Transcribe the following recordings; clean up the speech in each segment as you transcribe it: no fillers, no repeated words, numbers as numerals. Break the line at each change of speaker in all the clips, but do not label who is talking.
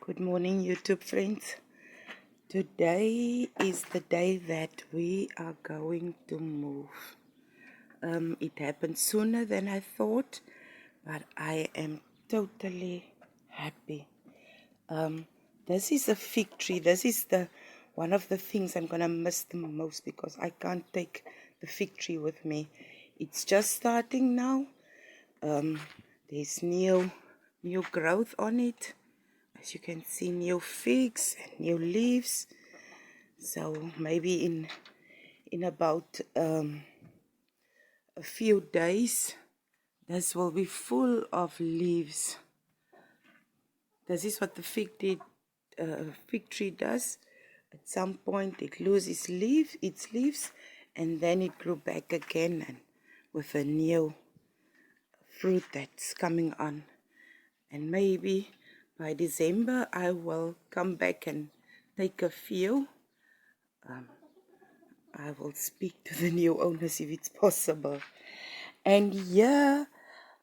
Good morning, YouTube friends. Today is the day that we are going to move. It happened sooner than I thought, but I am totally happy. This is a fig tree. This is the one of the things I'm gonna miss the most because I can't take the fig tree with me. It's just starting now. There's new growth on it. As you can see, new figs and new leaves. So maybe in about a few days, this will be full of leaves. This is what the fig tree does. At some point, it loses its leaves, and then it grew back again, and with a new fruit that's coming on. And maybe by December, I will come back and take a few. I will speak to the new owners if it's possible. And yeah,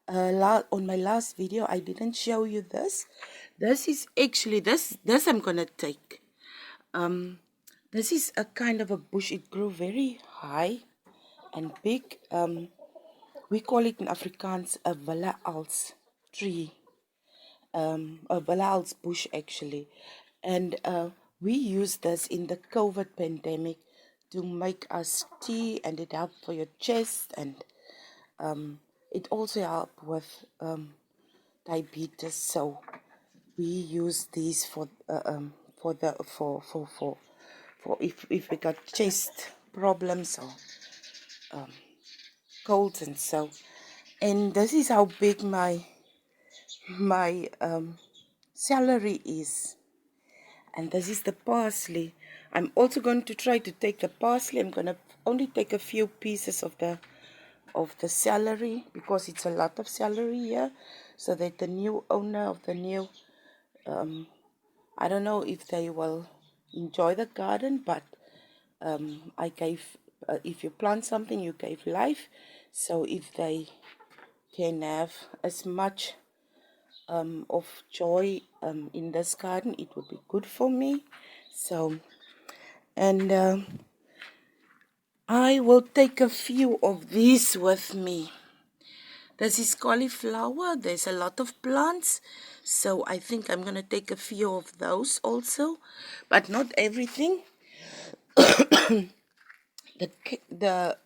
on my last video, I didn't show you this. This is actually, this I'm gonna take. This is a kind of a bush. It grew very high and big. We call it in Afrikaans a Willem-Al's tree. A Willem-Al's bush actually. And we use this in the COVID pandemic to make us tea, and it helps for your chest, and it also helps with diabetes. So we use these for if we got chest problems or colds and so. And this is how big my celery is. And this is the parsley. I'm also going to try to take the parsley. I'm going to only take a few pieces of the celery because it's a lot of celery here, so that the new owner of the new I don't know if they will enjoy the garden, but I gave if you plant something, you gave life. So if they can have as much of joy in this garden, it would be good for me. So, and I will take a few of these with me. This is cauliflower. There's a lot of plants, so I think I'm gonna take a few of those also, but not everything. The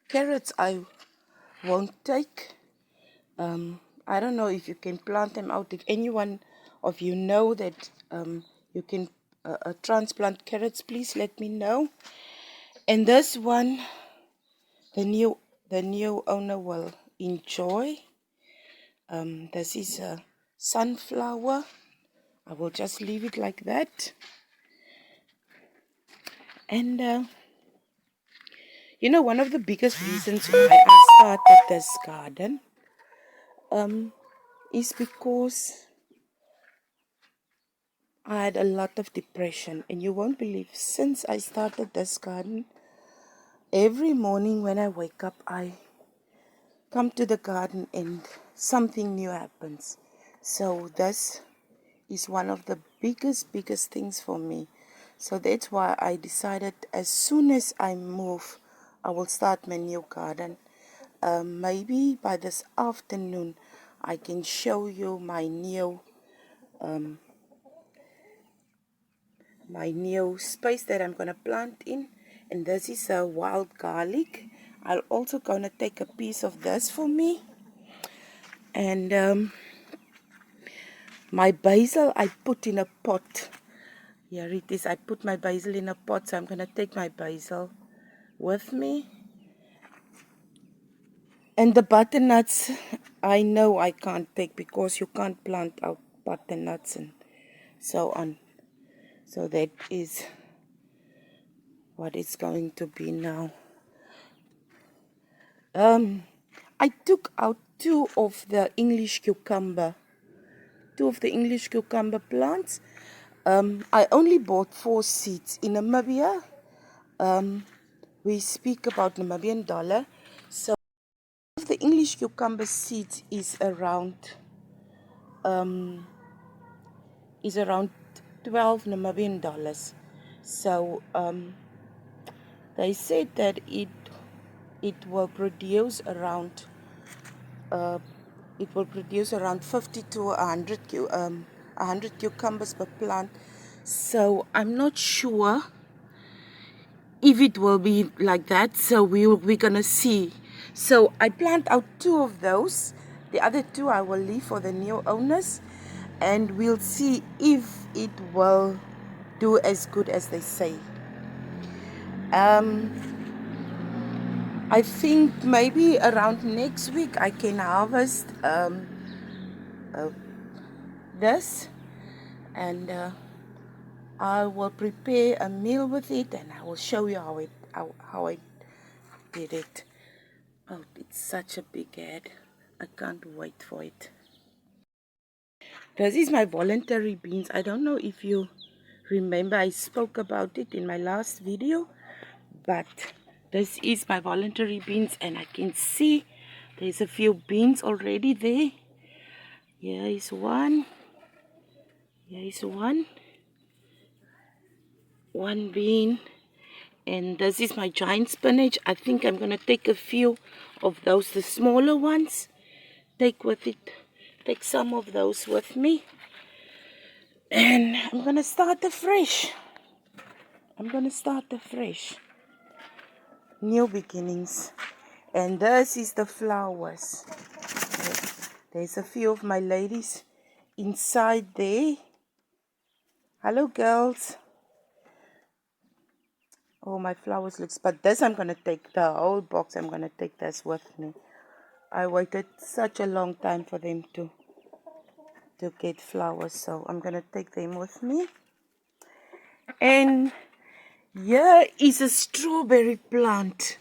carrots I won't take. I don't know if you can plant them out. If anyone of you know that you can transplant carrots, please let me know. And this one, the new owner will enjoy. This is a sunflower. I will just leave it like that. And one of the biggest reasons why I started this garden is because I had a lot of depression. And you won't believe, since I started this garden, every morning when I wake up, I come to the garden and something new happens. So this is one of the biggest things for me. So that's why I decided as soon as I move, I will start my new garden. Maybe by this afternoon, I can show you my new space that I'm gonna plant in. And this is a wild garlic. I'll also gonna take a piece of this for me. And my basil I put in a pot. Here it is. I put my basil in a pot, so I'm gonna take my basil with me. And the butternuts, I know I can't take because you can't plant out butternuts and so on. So that is what it's going to be now. I took out two of the English cucumber plants. I only bought 4 seeds. In Namibia, we speak about Namibian dollar. So the English cucumber seeds is around is around 12 Namibian dollars. So they said that it will produce around uh, 50 to 100 cucumbers per plant. So I'm not sure if it will be like that. So we're gonna see. So I plant out 2 of those. The other 2 I will leave for the new owners, and we'll see if it will do as good as they say. I think maybe around next week I can harvest this, and I will prepare a meal with it, and I will show you how I did it. Oh, it's such a big head. I can't wait for it. This is my voluntary beans. I don't know if you remember, I spoke about it in my last video, but this is my voluntary beans, and I can see there's a few beans already there. Here is one. Here is one bean. And this is my giant spinach. I think I'm gonna take a few of those, the smaller ones. Take some of those with me. And I'm gonna start afresh. New beginnings. And this is the flowers. There's a few of my ladies inside there. Hello, girls. Oh, my flowers looks, but this I'm gonna take the whole box. I'm gonna take this with me. I waited such a long time for them to get flowers, so I'm gonna take them with me. And here is a strawberry plant.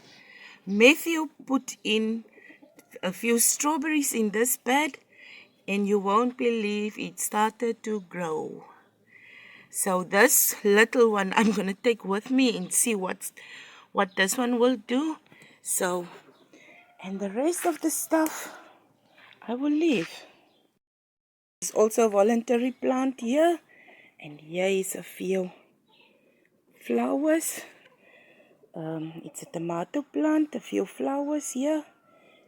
Matthew put in a few strawberries in this bed, and you won't believe it started to grow. So this little one I'm gonna take with me and see what this one will do. So, and the rest of the stuff I will leave. There's also a voluntary plant here, and here is a few flowers. It's a tomato plant, a few flowers here.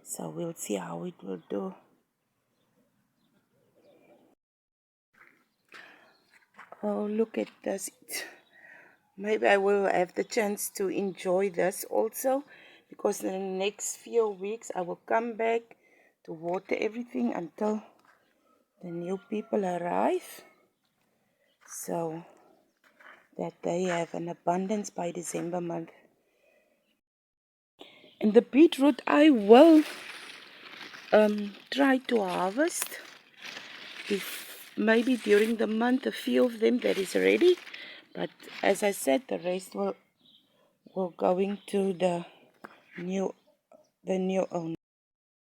So we'll see how it will do. Oh, look at this. Maybe I will have the chance to enjoy this also, because in the next few weeks I will come back to water everything until the new people arrive, so that they have an abundance by December month. And the beetroot I will try to harvest, if maybe during the month, a few of them that is ready, but as I said, the rest will going to the new owner.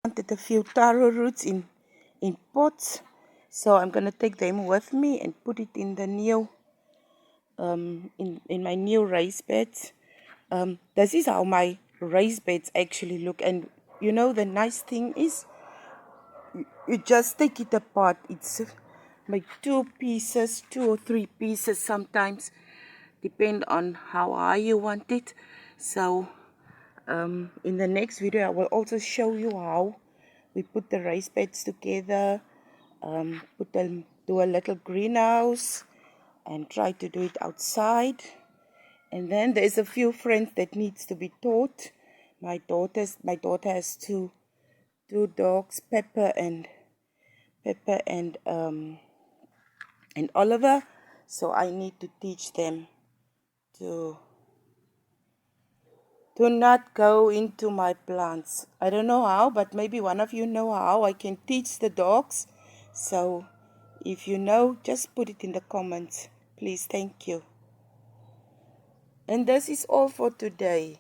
I planted a few taro roots in pots, so I'm gonna take them with me and put it in the new in my new raised beds. This is how my raised beds actually look, and you know the nice thing is you just take it apart. It's like 2 pieces, 2 or 3 pieces sometimes, depend on how high you want it. So in the next video I will also show you how we put the raised beds together, do a little greenhouse and try to do it outside. And then there's a few friends that needs to be taught. My daughter has two dogs, Pepper and Oliver. So I need to teach them to not go into my plants. I don't know how, but maybe one of you know how I can teach the dogs. So if you know, just put it in the comments, please. Thank you. And this is all for today.